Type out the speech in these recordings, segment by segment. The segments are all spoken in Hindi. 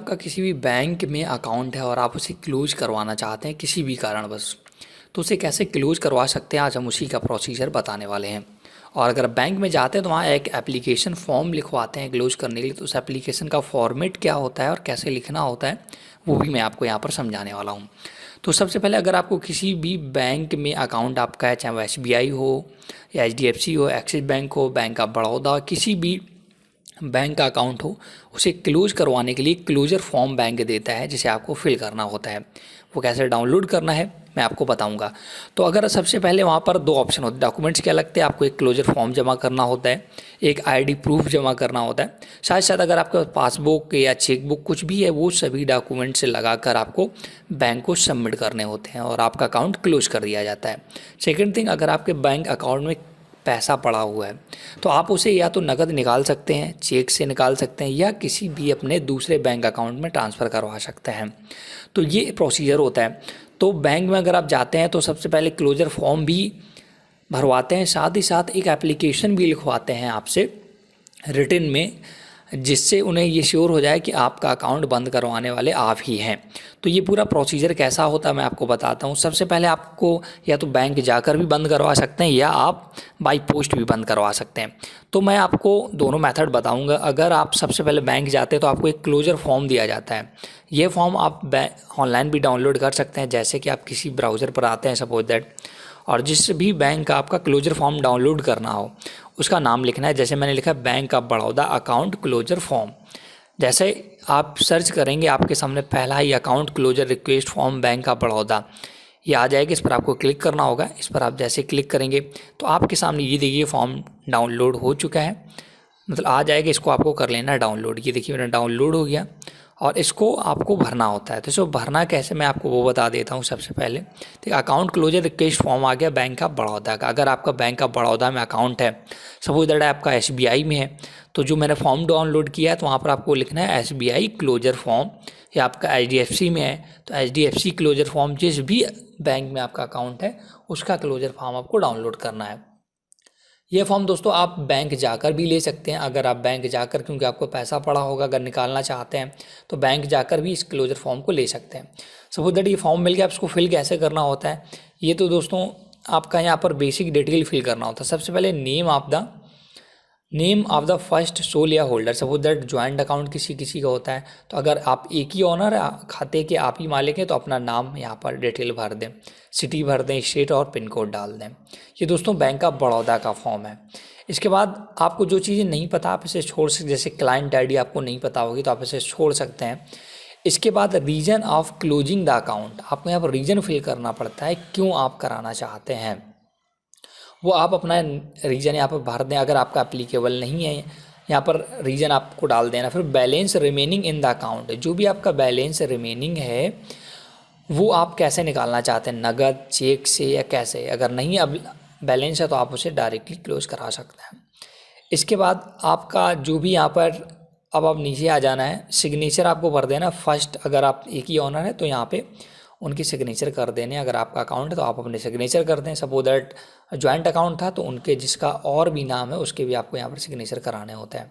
आपका किसी भी बैंक में अकाउंट है और आप उसे क्लोज करवाना चाहते हैं किसी भी कारणवश, तो उसे कैसे क्लोज करवा सकते हैं आज हम उसी का प्रोसीजर बताने वाले हैं। और अगर बैंक में जाते हैं तो वहाँ एक एप्लीकेशन फॉर्म लिखवाते हैं क्लोज करने के लिए, तो उस एप्लीकेशन का फॉर्मेट क्या होता है और कैसे लिखना होता है वो भी मैं आपको यहाँ पर समझाने वाला हूँ। तो सबसे पहले अगर आपको किसी भी बैंक में अकाउंट आपका है, चाहे वो SBI हो या HDFC हो, एक्सिस बैंक हो, बैंक ऑफ बड़ौदा, किसी भी बैंक का अकाउंट हो, उसे क्लोज करवाने के लिए क्लोजर फॉर्म बैंक देता है जिसे आपको फिल करना होता है। वो कैसे डाउनलोड करना है मैं आपको बताऊंगा। तो अगर सबसे पहले वहाँ पर दो ऑप्शन होते हैं, डॉक्यूमेंट्स क्या लगते हैं, आपको एक क्लोजर फॉर्म जमा करना होता है, एक ID प्रूफ जमा करना होता है, साथ साथ अगर आपके पास पासबुक या चेकबुक कुछ भी है वो सभी डॉक्यूमेंट से लगा कर आपको बैंक को सबमिट करने होते हैं और आपका अकाउंट क्लोज कर दिया जाता है। सेकेंड थिंग, अगर आपके बैंक अकाउंट में पैसा पड़ा हुआ है तो आप उसे या तो नकद निकाल सकते हैं, चेक से निकाल सकते हैं, या किसी भी अपने दूसरे बैंक अकाउंट में ट्रांसफ़र करवा सकते हैं। तो ये प्रोसीजर होता है। तो बैंक में अगर आप जाते हैं तो सबसे पहले क्लोजर फॉर्म भी भरवाते हैं, साथ ही साथ एक एप्लीकेशन भी लिखवाते हैं आपसे रिटन में, जिससे उन्हें ये श्योर हो जाए कि आपका अकाउंट बंद करवाने वाले आप ही हैं। तो ये पूरा प्रोसीजर कैसा होता है मैं आपको बताता हूँ। सबसे पहले आपको या तो बैंक जाकर भी बंद करवा सकते हैं या आप बाई पोस्ट भी बंद करवा सकते हैं। तो मैं आपको दोनों मेथड बताऊँगा। अगर आप सबसे पहले बैंक जाते हैं तो आपको एक क्लोजर फॉर्म दिया जाता है। ये फॉर्म आप ऑनलाइन भी डाउनलोड कर सकते हैं, जैसे कि आप किसी ब्राउज़र पर आते हैं सपोज दैट, और जिस भी बैंक का आपका क्लोजर फॉर्म डाउनलोड करना हो उसका नाम लिखना है। जैसे मैंने लिखा है bank of Baroda account closure form. जैसे आप सर्च करेंगे आपके सामने पहला ही account closure request form bank of Baroda ये आ जाएगा। इस पर आपको क्लिक करना होगा। इस पर आप जैसे क्लिक करेंगे तो आपके सामने ये देखिए फॉर्म डाउनलोड हो चुका है, मतलब आ जाएगा। इसको आपको कर लेना है डाउनलोड। ये देखिए मेरा डाउनलोड हो गया और इसको आपको भरना होता है। तो इसको भरना कैसे मैं आपको वो बता देता हूँ। सबसे पहले ठीक, अकाउंट क्लोजर रिक्वेस्ट फॉर्म आ गया बैंक ऑफ बड़ौदा का। अगर आपका बैंक ऑफ बड़ौदा में अकाउंट है, सपोज दैट आपका SBI में है, तो जो मैंने फॉर्म डाउनलोड किया है तो वहाँ पर आपको लिखना है SBI क्लोजर फॉर्म। या आपका HDFC में है तो HDFC क्लोजर फॉर्म, जिस भी बैंक में आपका अकाउंट है उसका क्लोजर फॉर्म आपको डाउनलोड करना है। ये फॉर्म दोस्तों आप बैंक जाकर भी ले सकते हैं। अगर आप बैंक जाकर, क्योंकि आपको पैसा पड़ा होगा, अगर निकालना चाहते हैं तो बैंक जाकर भी इस क्लोजर फॉर्म को ले सकते हैं। सपोज दैट ये फॉर्म मिल गया, आप इसको फिल कैसे करना होता है ये तो दोस्तों आपका यहाँ पर बेसिक डिटेल फिल करना होता है। सबसे पहले name of the first sole या holder. Suppose that joint account किसी किसी का होता है, तो अगर आप एक ही ऑनर खाते के आप ही मालिक हैं तो अपना नाम यहाँ पर डिटेल भर दें, सिटी भर दें, स्टेट और पिन कोड डाल दें। ये दोस्तों बैंक ऑफ बड़ौदा का फॉर्म है। इसके बाद आपको जो चीज़ें नहीं पता आप इसे छोड़ सकते, जैसे क्लाइंट ID आपको नहीं पता होगी तो आप इसे छोड़ सकते हैं। इसके बाद reason of closing the account, आपको यहाँ पर रीजन फिल करना पड़ता है क्यों आप कराना चाहते हैं, वो आप अपना रीजन यहाँ पर भर दें। अगर आपका एप्लीकेबल नहीं है यहाँ पर रीजन आपको डाल देना। फिर balance remaining in the account, जो भी आपका बैलेंस रिमेनिंग है वो आप कैसे निकालना चाहते हैं, नगद, चेक से या कैसे। अगर नहीं अब बैलेंस है तो आप उसे डायरेक्टली क्लोज करा सकते हैं। इसके बाद आपका जो भी यहाँ पर, अब आप नीचे आ जाना है, सिग्नेचर आपको भर देना फर्स्ट। अगर आप एक ही ऑनर है तो यहाँ पे उनकी सिग्नेचर कर देने। अगर आपका अकाउंट है तो आप अपने सिग्नेचर कर दें। सपोज दैट ज्वाइंट अकाउंट था तो उनके जिसका और भी नाम है उसके भी आपको यहाँ पर सिग्नेचर कराने होते हैं।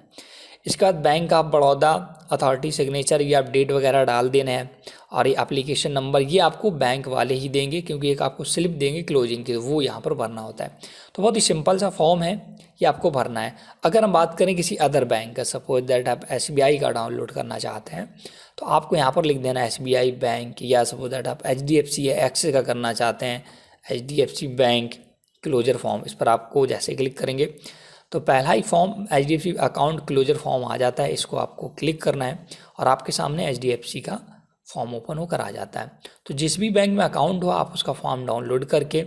इसके बाद bank of Baroda authority signature, ये आप डेट वगैरह डाल देना है। और ये एप्लीकेशन नंबर ये आपको बैंक वाले ही देंगे, क्योंकि एक आपको स्लिप देंगे क्लोजिंग की, वो यहाँ पर भरना होता है। तो बहुत ही सिंपल सा फॉर्म है, ये आपको भरना है। अगर हम बात करें किसी अदर बैंक का, सपोज दैट आप SBI का डाउनलोड करना चाहते हैं तो आपको यहाँ पर लिख देना SBI बैंक, या सपोज दैट आप HDFC या एक्सिस का करना चाहते हैं HDFC बैंक क्लोजर फॉर्म। इस पर आपको जैसे क्लिक करेंगे तो पहला ही form HDFC account closure form आ जाता है। इसको आपको क्लिक करना है और आपके सामने HDFC का फॉर्म ओपन होकर आ जाता है। तो जिस भी बैंक में अकाउंट हो आप उसका फॉर्म डाउनलोड करके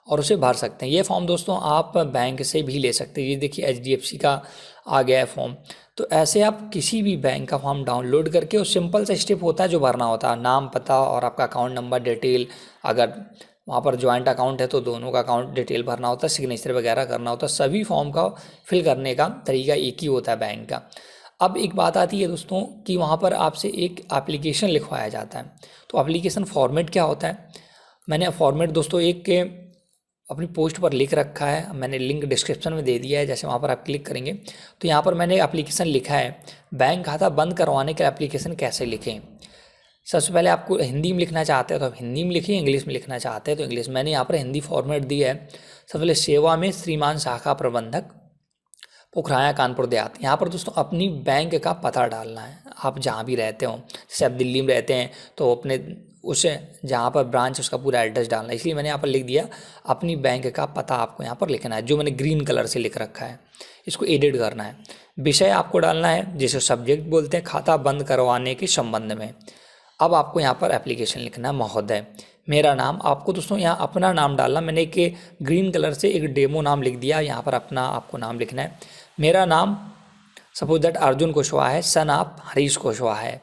और उसे भर सकते हैं। ये फॉर्म दोस्तों आप बैंक से भी ले सकते हैं। ये देखिए HDFC का आ गया है फॉर्म। तो ऐसे आप किसी भी बैंक का फॉर्म डाउनलोड करके, और सिंपल सा स्टेप होता है जो भरना होता है, नाम, पता और आपका अकाउंट नंबर डिटेल। अगर वहाँ पर ज्वाइंट अकाउंट है तो दोनों का अकाउंट डिटेल भरना होता है, सिग्नेचर वगैरह करना होता है। सभी फॉर्म का फिल करने का तरीका एक ही होता है बैंक का। अब एक बात आती है दोस्तों कि वहाँ पर आपसे एक एप्लीकेशन लिखवाया जाता है। तो एप्लीकेशन फॉर्मेट क्या होता है, मैंने फॉर्मेट दोस्तों एक अपनी पोस्ट पर लिख रखा है, मैंने लिंक डिस्क्रिप्शन में दे दिया है। जैसे वहाँ पर आप क्लिक करेंगे तो यहाँ पर मैंने एप्लीकेशन लिखा है, बैंक खाता बंद करवाने के एप्लीकेशन कैसे लिखें। सबसे पहले आपको हिंदी में लिखना चाहते हो तो आप हिंदी में लिखिए, इंग्लिश में लिखना चाहते हैं तो इंग्लिश। मैंने यहाँ पर हिंदी फॉर्मेट दी है। सबसे पहले सेवा में श्रीमान शाखा प्रबंधक, पोखराया कानपुर देहात। यहाँ पर दोस्तों अपनी बैंक का पता डालना है, आप जहाँ भी रहते हो। जैसे आप दिल्ली में रहते हैं तो अपने उसे जहाँ पर ब्रांच उसका पूरा एड्रेस डालना है, इसलिए मैंने यहाँ पर लिख दिया अपनी बैंक का पता आपको यहाँ पर लिखना है, जो मैंने ग्रीन कलर से लिख रखा है। इसको एडिट करना है। विषय आपको डालना है, जिसे सब्जेक्ट बोलते हैं, खाता बंद करवाने के संबंध में। अब आपको यहाँ पर एप्लीकेशन लिखना है, महोदय। मेरा नाम, आपको दोस्तों यहाँ अपना नाम डालना। मैंने एक ग्रीन कलर से एक डेमो नाम लिख दिया, यहाँ पर अपना आपको नाम लिखना है। मेरा नाम सपोज दैट अर्जुन कुशवाहा है, सन आप हरीश कुशवाहा है।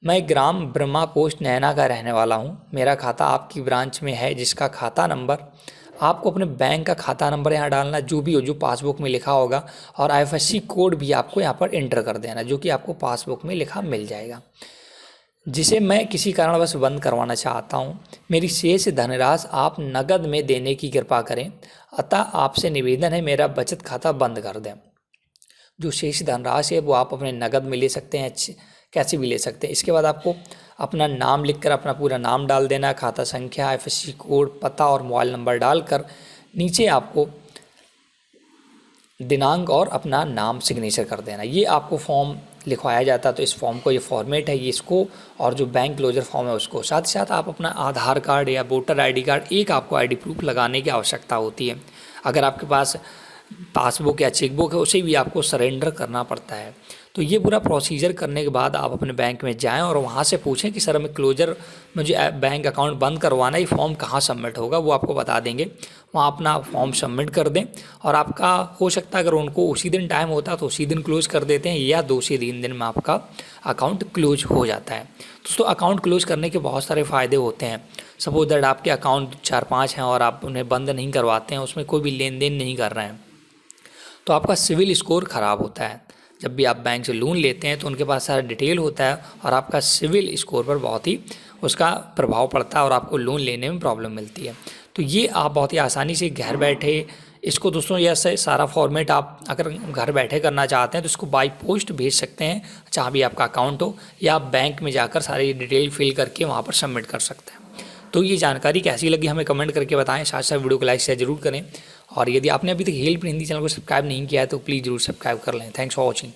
मैं ग्राम ब्रह्मा पोस्ट नैना का रहने वाला हूँ। मेरा खाता आपकी ब्रांच में है, जिसका खाता नंबर, आपको अपने बैंक का खाता नंबर यहाँ डालना, जो भी हो, जो पासबुक में लिखा होगा, और IFSC कोड भी आपको यहाँ पर एंटर कर देना, जो कि आपको पासबुक में लिखा मिल जाएगा, जिसे मैं किसी कारणवश बंद करवाना चाहता हूँ। मेरी शेष धनराशि आप नकद में देने की कृपा करें, अतः आपसे निवेदन है मेरा बचत खाता बंद कर दें। जो शेष धनराशि है वो आप अपने नकद में ले सकते हैं, कैसे भी ले सकते हैं। इसके बाद आपको अपना नाम लिखकर अपना पूरा नाम डाल देना, खाता संख्या, IFSC कोड, पता और मोबाइल नंबर डालकर नीचे आपको दिनांक और अपना नाम सिग्नेचर कर देना। ये आपको फॉर्म लिखवाया जाता है, तो इस फॉर्म को, ये फॉर्मेट है, ये इसको, और जो बैंक क्लोजर फॉर्म है उसको। साथ ही साथ आप अपना आधार कार्ड या वोटर ID कार्ड, एक आपको ID प्रूफ लगाने की आवश्यकता होती है। अगर आपके पास पासबुक या चेकबुक है उसे भी आपको सरेंडर करना पड़ता है। तो ये पूरा प्रोसीजर करने के बाद आप अपने बैंक में जाएं और वहाँ से पूछें कि सर हमें क्लोजर, मुझे बैंक अकाउंट बंद करवाना है, फॉर्म कहाँ सबमिट होगा, वो आपको बता देंगे। वहाँ अपना फॉर्म सबमिट कर दें और आपका हो सकता है, अगर उनको उसी दिन टाइम होता तो उसी दिन क्लोज कर देते हैं, या 2 से 3 दिन में आपका अकाउंट क्लोज हो जाता है। दोस्तों अकाउंट क्लोज करने के बहुत सारे फ़ायदे होते हैं। सपोज दैट आपके अकाउंट 4-5 हैं और आप उन्हें बंद नहीं करवाते हैं, उसमें कोई भी लेन देन नहीं कर रहे हैं, तो आपका सिविल स्कोर ख़राब होता है। जब भी आप बैंक से लोन लेते हैं तो उनके पास सारा डिटेल होता है और आपका सिविल स्कोर पर बहुत ही उसका प्रभाव पड़ता है और आपको लोन लेने में प्रॉब्लम मिलती है। तो ये आप बहुत ही आसानी से घर बैठे इसको दोस्तों, यह सारा फॉर्मेट आप अगर घर बैठे करना चाहते हैं तो इसको बाय पोस्ट भेज सकते हैं, जहाँ भी आपका अकाउंट हो, या आप बैंक में जाकर सारी डिटेल फिल करके वहाँ पर सबमिट कर सकते हैं। तो ये जानकारी कैसी लगी हमें कमेंट करके बताएं। साथ साथ वीडियो को लाइक शेयर जरूर करें, और यदि आपने अभी तक हेल्प हिंदी चैनल को सब्सक्राइब नहीं किया है तो प्लीज़ जरूर सब्सक्राइब कर लें। Thanks for watching.